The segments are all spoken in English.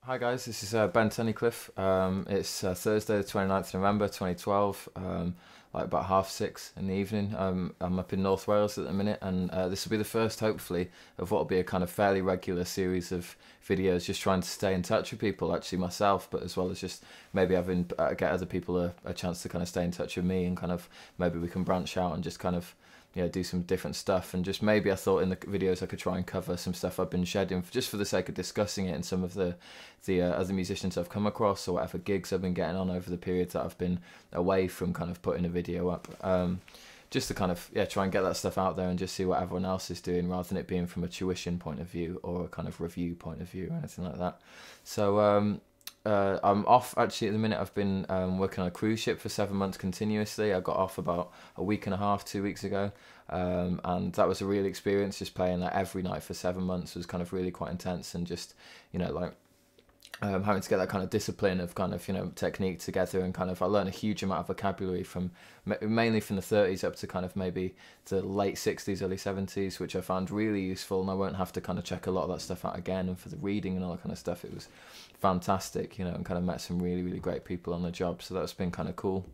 Hi guys, this is Ben Tunnicliffe. It's Thursday the 29th of November 2012, like about 6:30 in the evening. I'm up in North Wales at the minute, and this will be the first, hopefully, of what will be a kind of fairly regular series of videos, just trying to stay in touch with people, actually myself, but as well as just maybe having get other people a chance to kind of stay in touch with me, and kind of maybe we can branch out and just kind of do some different stuff. And just maybe I thought in the videos I could try and cover some stuff I've been shedding just for the sake of discussing it, and some of the other musicians I've come across, or whatever gigs I've been getting on over the period that I've been away from kind of putting a video up. Just to kind of try and get that stuff out there and just see what everyone else is doing, rather than it being from a tuition point of view or a kind of review point of view or anything like that. So I'm off actually at the minute. I've been working on a cruise ship for 7 months continuously. I got off about a week and a half, 2 weeks ago, and that was a real experience. Just playing like every night for 7 months was kind of really quite intense, and just like having to get that kind of discipline of kind of technique together, and kind of I learned a huge amount of vocabulary from mainly from the 30s up to kind of maybe the late 60s, early 70s, which I found really useful, and I won't have to kind of check a lot of that stuff out again. And for the reading and all that kind of stuff, it was fantastic, and kind of met some really, really great people on the job, so that's been kind of cool.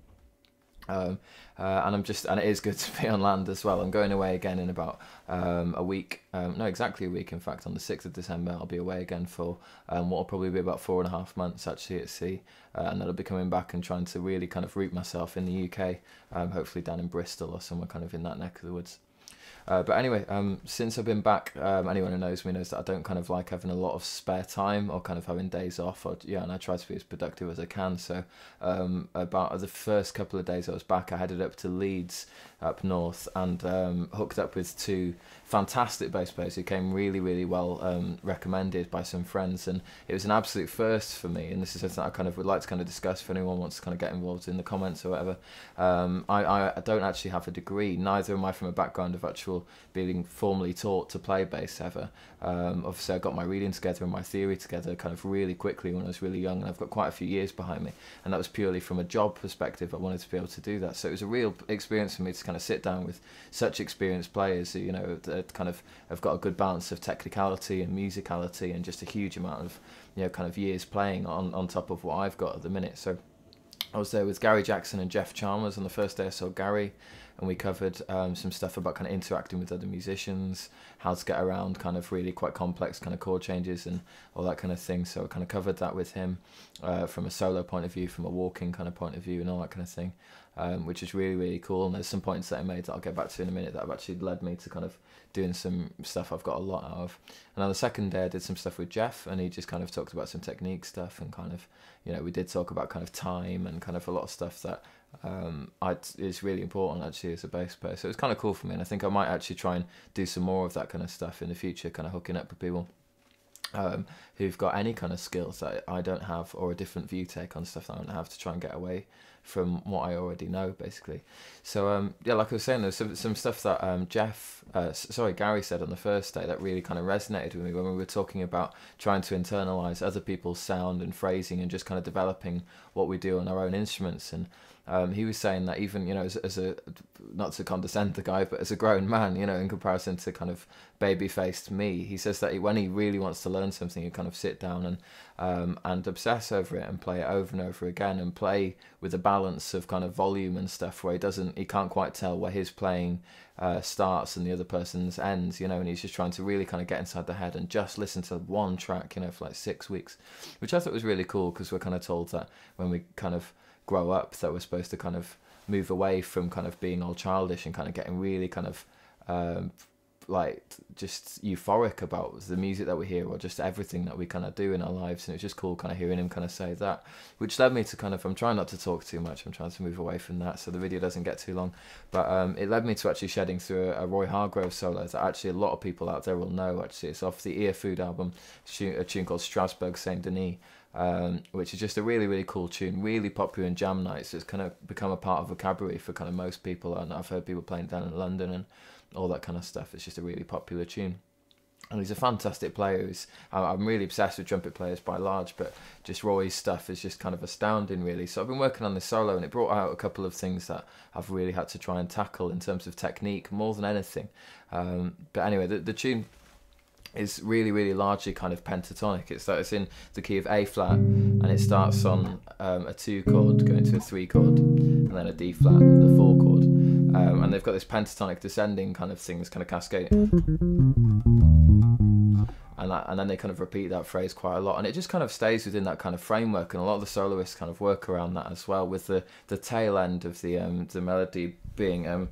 And it is good to be on land as well. I'm going away again in about a week, no, exactly a week in fact. On the 6th of December I'll be away again for what will probably be about 4.5 months actually at sea, and then I'll be coming back and trying to really kind of root myself in the UK, hopefully down in Bristol or somewhere kind of in that neck of the woods. But anyway, since I've been back, anyone who knows me knows that I don't kind of like having a lot of spare time or kind of having days off, and I try to be as productive as I can. So about the first couple of days I was back, I headed up to Leeds up north, and hooked up with two fantastic bass players who came really, really well recommended by some friends, and it was an absolute first for me. And this is something I kind of would like to kind of discuss if anyone wants to kind of get involved in the comments or whatever. I don't actually have a degree, neither am I from a background of actual being formally taught to play bass ever. Obviously I got my reading together and my theory together kind of really quickly when I was really young, and I've got quite a few years behind me, and that was purely from a job perspective. I wanted to be able to do that, so it was a real experience for me to kind of sit down with such experienced players who that kind of have got a good balance of technicality and musicality, and just a huge amount of kind of years playing on top of what I've got at the minute. So I was there with Gary Jackson and Jeff Chalmers on the first day I saw Gary, and we covered some stuff about kind of interacting with other musicians, how to get around kind of really quite complex kind of chord changes and all that kind of thing. So I kind of covered that with him from a solo point of view, from a walking kind of point of view, and all that kind of thing, which is really, really cool. And there's some points that I made that I'll get back to in a minute that have actually led me to kind of doing some stuff I've got a lot out of. And on the second day I did some stuff with Jeff, and he just kind of talked about some technique stuff, and kind of we did talk about kind of time and kind of a lot of stuff that is really important actually as a bass player. So it was kind of cool for me, and I think I might actually try and do some more of that kind of stuff in the future, kind of hooking up with people who've got any kind of skills that I don't have, or a different view take on stuff that I don't have, to try and get away from what I already know, basically. So like I was saying, there's some stuff that Gary said on the first day that really kind of resonated with me when we were talking about trying to internalize other people's sound and phrasing, and just kind of developing what we do on our own instruments. And he was saying that even as a, not to condescend the guy, but as a grown man, in comparison to kind of baby-faced me, he says that when he really wants to learn something, he kind of sit down and obsess over it and play it over and over again, and play with a balance of kind of volume and stuff where he can't quite tell where his playing starts and the other person's ends, and he's just trying to really kind of get inside the head and just listen to one track, for like 6 weeks, which I thought was really cool, because we're kind of told that when we kind of grow up that we're supposed to kind of move away from kind of being all childish and kind of getting really kind of like just euphoric about the music that we hear, or just everything that we kind of do in our lives. And it's just cool kind of hearing him kind of say that, which led me to kind of, I'm trying not to talk too much, I'm trying to move away from that so the video doesn't get too long, but it led me to actually shedding through a Roy Hargrove solo that actually a lot of people out there will know. Actually, it's off the Ear Food album, a tune called Strasbourg St. Denis, which is just a really, really cool tune, really popular in jam nights. It's kind of become a part of vocabulary for kind of most people, and I've heard people playing down in London and all that kind of stuff. It's just a really popular tune, and he's a fantastic player. I'm really obsessed with trumpet players by large, but just Roy's stuff is just kind of astounding, really. So I've been working on this solo, and it brought out a couple of things that I've really had to try and tackle in terms of technique more than anything. But anyway, the tune is really, really largely kind of pentatonic. It's in the key of A flat, and it starts on a 2 chord going to a 3 chord, and then a D flat, the 4 chord, and they've got this pentatonic descending kind of thing, this kind of cascade, and then they kind of repeat that phrase quite a lot, and it just kind of stays within that kind of framework. And a lot of the soloists kind of work around that as well, with the tail end of the melody being and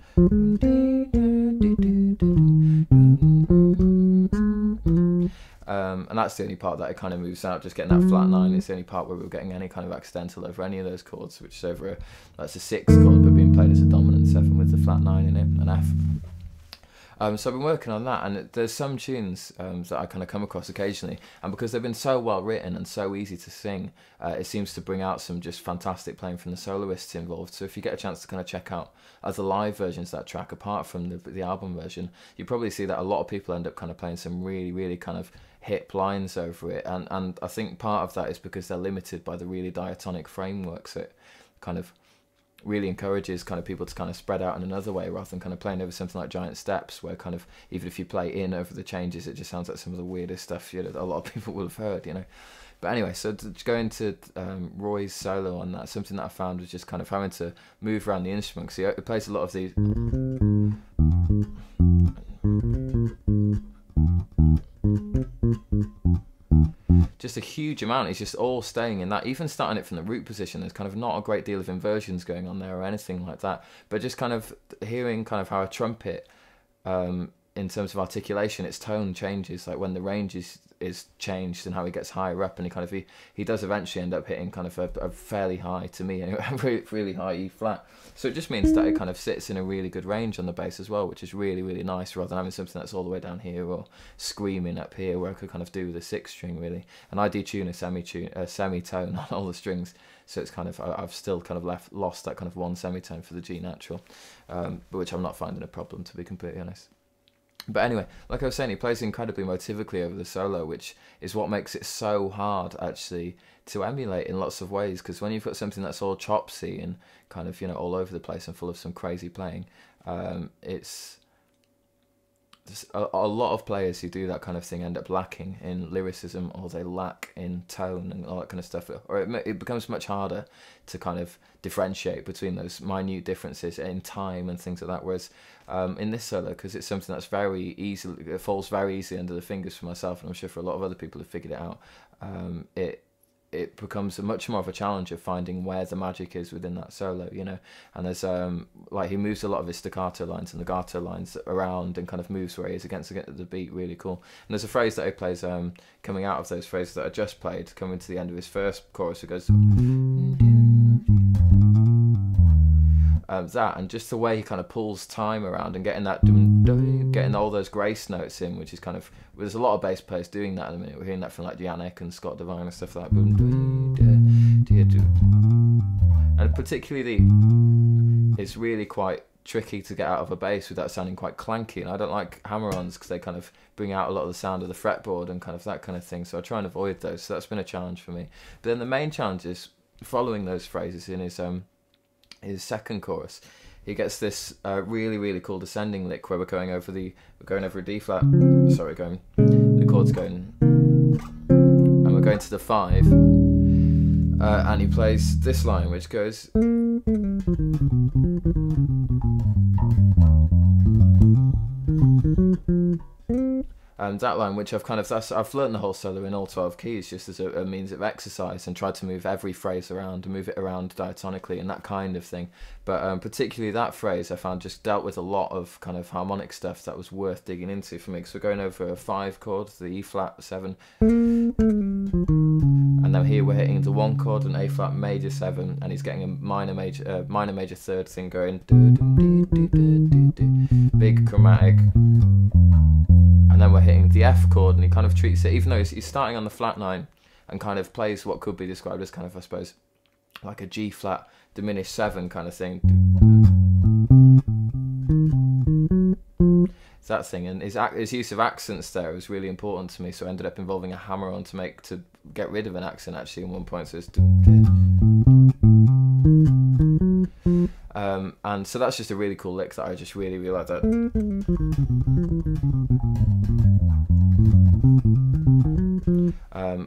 that's the only part that it kind of moves out, just getting that flat 9. It's the only part where we're getting any kind of accidental over any of those chords, which is over that's a 6 chord but being played as a dominant 7 with the flat 9 in it, an F. So I've been working on that, and there's some tunes that I kind of come across occasionally, and because they've been so well written and so easy to sing, it seems to bring out some just fantastic playing from the soloists involved. So if you get a chance to kind of check out other live versions of that track apart from the album version, you probably see that a lot of people end up kind of playing some really, really kind of hip lines over it, and I think part of that is because they're limited by the really diatonic framework, so it kind of really encourages kind of people to kind of spread out in another way, rather than kind of playing over something like Giant Steps, where kind of even if you play in over the changes, it just sounds like some of the weirdest stuff, you know, that a lot of people will have heard, you know. But anyway, so to go into Roy's solo on that, something that I found was just kind of having to move around the instrument, because he plays a lot of these just a huge amount. It's just all staying in that, even starting it from the root position. There's kind of not a great deal of inversions going on there or anything like that, but just kind of hearing kind of how a trumpet in terms of articulation, its tone changes, like when the range is changed and how he gets higher up, and he does eventually end up hitting kind of a fairly high, to me anyway, really, really high E flat. So it just means that it kind of sits in a really good range on the bass as well, which is really, really nice, rather than having something that's all the way down here or screaming up here, where I could kind of do the 6 string really. And I detune a semitone on all the strings, so it's kind of, I've still kind of lost that kind of 1 semitone for the G natural, but which I'm not finding a problem, to be completely honest. But anyway, like I was saying, he plays incredibly motivically over the solo, which is what makes it so hard actually to emulate in lots of ways, because when you've got something that's all chopsy and kind of, you know, all over the place and full of some crazy playing, it's a lot of players who do that kind of thing end up lacking in lyricism, or they lack in tone and all that kind of stuff, or it becomes much harder to kind of differentiate between those minute differences in time and things like that. Whereas in this solo, because it's something that's it falls very easily under the fingers for myself, and I'm sure for a lot of other people who've figured it out, it becomes much more of a challenge of finding where the magic is within that solo, you know. And there's like, he moves a lot of his staccato lines and legato lines around and kind of moves where he is against the beat really cool. And there's a phrase that he plays coming out of those phrases that I just played, coming to the end of his first chorus, it goes that, and just the way he kind of pulls time around and getting all those grace notes in, which is kind of, there's a lot of bass players doing that at the minute. We're hearing that from like Yannick and Scott Devine and stuff like that. And particularly it's really quite tricky to get out of a bass without sounding quite clanky, and I don't like hammer-ons because they kind of bring out a lot of the sound of the fretboard and kind of that kind of thing, so I try and avoid those. So that's been a challenge for me. But then the main challenge is following those phrases in his second chorus. He gets this really, really cool descending lick where we're going over a D flat. Sorry, the chord's going, and we're going to the 5, and he plays this line which goes. And that line, which I've learned the whole solo in all 12 keys just as a means of exercise, and tried to move every phrase around and move it around diatonically and that kind of thing. But particularly that phrase I found just dealt with a lot of kind of harmonic stuff that was worth digging into for me. So we're going over a 5 chord, the E flat 7, and then here we're hitting the 1 chord, an A flat major 7, and he's getting a minor major third thing going, big chromatic. And then we're hitting the F chord, and he kind of treats it, even though he's starting on the flat 9, and kind of plays what could be described as kind of, I suppose, like a G flat diminished 7 kind of thing. That thing, and his use of accents there was really important to me, so I ended up involving a hammer-on to get rid of an accent actually in one point. So it's and so that's just a really cool lick that I just really, really like that.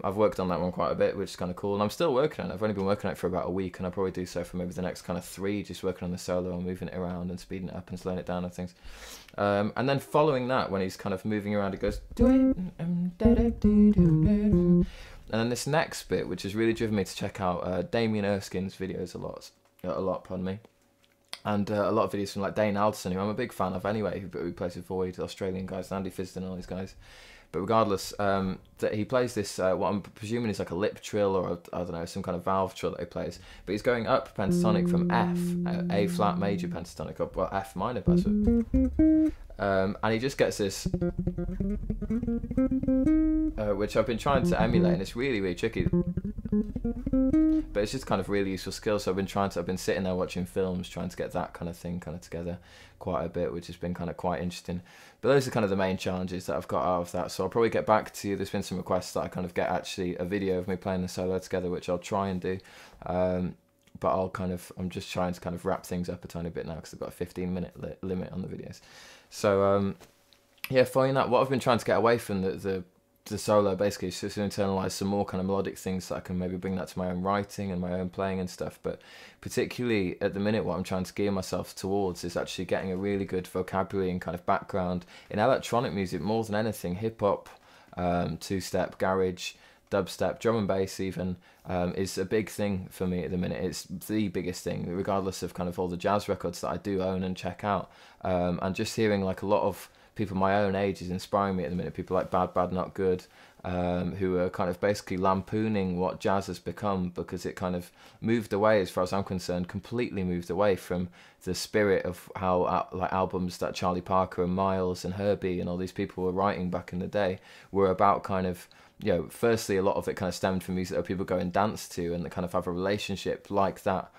I've worked on that one quite a bit, which is kind of cool, and I'm still working on it. I've only been working on it for about a week, and I'll probably do so for maybe the next kind of 3, just working on the solo and moving it around and speeding it up and slowing it down and things. And then following that, when he's kind of moving around, it goes, and then this next bit, which has really driven me to check out Damien Erskine's videos a lot, pardon me. And a lot of videos from like Dane Alderson, who I'm a big fan of anyway, who plays with Void, the Australian guys, Andy Fisden and all these guys. But regardless, that he plays this, what I'm presuming is like a lip trill or I don't know, some kind of valve trill that he plays. But he's going up pentatonic from F, A flat major pentatonic, up, well, F minor, and he just gets this, which I've been trying to emulate, and it's really, really tricky. But it's just kind of really useful skill. So I've been sitting there watching films, trying to get that kind of thing kind of together quite a bit, which has been kind of quite interesting. But those are kind of the main challenges that I've got out of that. So I'll probably get back to you. There's been some requests that I kind of get actually a video of me playing the solo together, which I'll try and do. But I'm just trying to kind of wrap things up a tiny bit now because I've got a 15-minute limit on the videos. So yeah, following that, what I've been trying to get away from the solo basically is just to internalize some more kind of melodic things so I can maybe bring that to my own writing and my own playing and stuff. But particularly at the minute, what I'm trying to gear myself towards is actually getting a really good vocabulary and kind of background in electronic music more than anything. Hip hop, two-step, garage, dubstep, drum and bass even, is a big thing for me at the minute. It's the biggest thing, regardless of kind of all the jazz records that I do own and check out. And just hearing like a lot of people my own age is inspiring me at the minute. People like Bad Bad Not Good, who are kind of basically lampooning what jazz has become, because it kind of moved away, as far as I'm concerned, completely moved away from the spirit of how like albums that Charlie Parker and Miles and Herbie and all these people were writing back in the day were about. Kind of, you know, firstly a lot of it kind of stemmed from music that people go and dance to, and they kind of have a relationship like that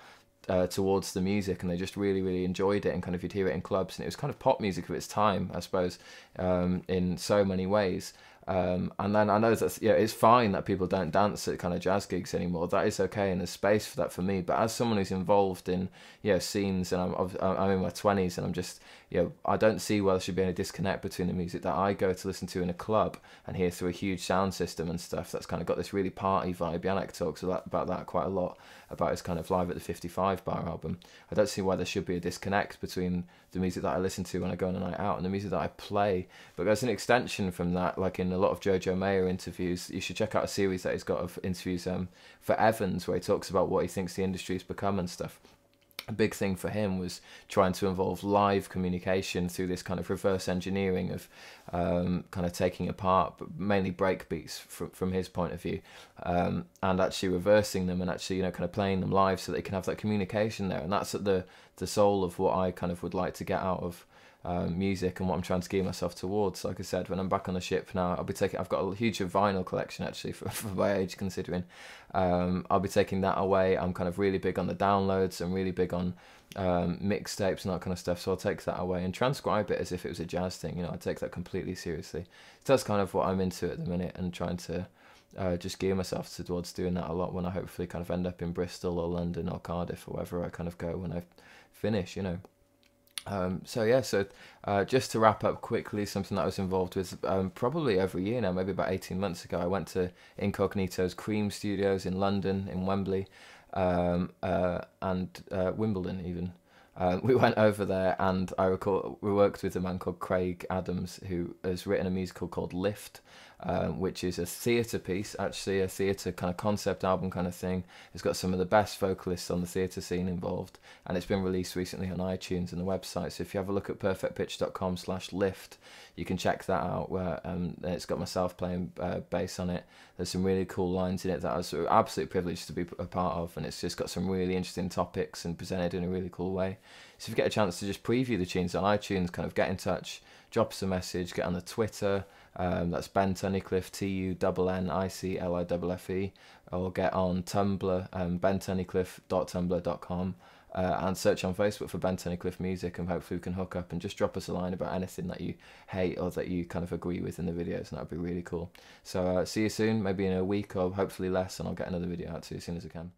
towards the music, and they just really, really enjoyed it, and kind of you'd hear it in clubs, and it was kind of pop music of its time, I suppose, in so many ways. And then I know that, yeah, it's fine that people don't dance at kind of jazz gigs anymore. That is okay, and there's space for that for me. But as someone who's involved in, you know, scenes, and I'm in my 20s, and I'm just, you know, I don't see why there should be any disconnect between the music that I go to listen to in a club and hear through a huge sound system and stuff that's kind of got this really party vibe. Yannick talks about that quite a lot, about his kind of Live at the 55 Bar album. I don't see why there should be a disconnect between the music that I listen to when I go on a night out and the music that I play. But there's an extension from that, like in a lot of Jojo Mayer interviews. You should check out a series that he's got of interviews for Evans, where he talks about what he thinks the industry's become and stuff. A big thing for him was trying to involve live communication through this kind of reverse engineering of kind of taking apart, but mainly breakbeats from his point of view, and actually reversing them and actually, you know, kind of playing them live so that they can have that communication there. And that's at the soul of what I kind of would like to get out of music and what I'm trying to gear myself towards. Like I said, when I'm back on the ship now, I've got a huge vinyl collection actually for my age considering. I'll be taking that away. I'm kind of really big on the downloads. I'm really big on mixtapes and that kind of stuff. So I'll take that away and transcribe it as if it was a jazz thing. You know, I take that completely seriously. So that's kind of what I'm into at the minute, and trying to just gear myself towards doing that a lot when I hopefully kind of end up in Bristol or London or Cardiff or wherever I kind of go when I finish, you know. So just to wrap up quickly, something that I was involved with probably every year now, maybe about 18 months ago, I went to Incognito's Cream Studios in London, in Wembley, and Wimbledon even. We went over there, and we worked with a man called Craig Adams, who has written a musical called Lift, which is a theatre piece, actually, a theatre kind of concept album kind of thing. It's got some of the best vocalists on the theatre scene involved, and it's been released recently on iTunes and the website. So if you have a look at perfectpitch.com/lift, you can check that out, where it's got myself playing bass on it. There's some really cool lines in it that I was absolutely privileged to be a part of, and it's just got some really interesting topics and presented in a really cool way. So if you get a chance to just preview the tunes on iTunes, kind of get in touch, drop us a message, get on the Twitter, that's Ben Tunnicliffe, TUNNICLIFFE, or get on Tumblr, bentunnicliffe.tumblr.com, and search on Facebook for Ben Tunnicliffe Music, and hopefully we can hook up and just drop us a line about anything that you hate or that you kind of agree with in the videos, and that would be really cool. So see you soon, maybe in a week or hopefully less, and I'll get another video out to you as soon as I can.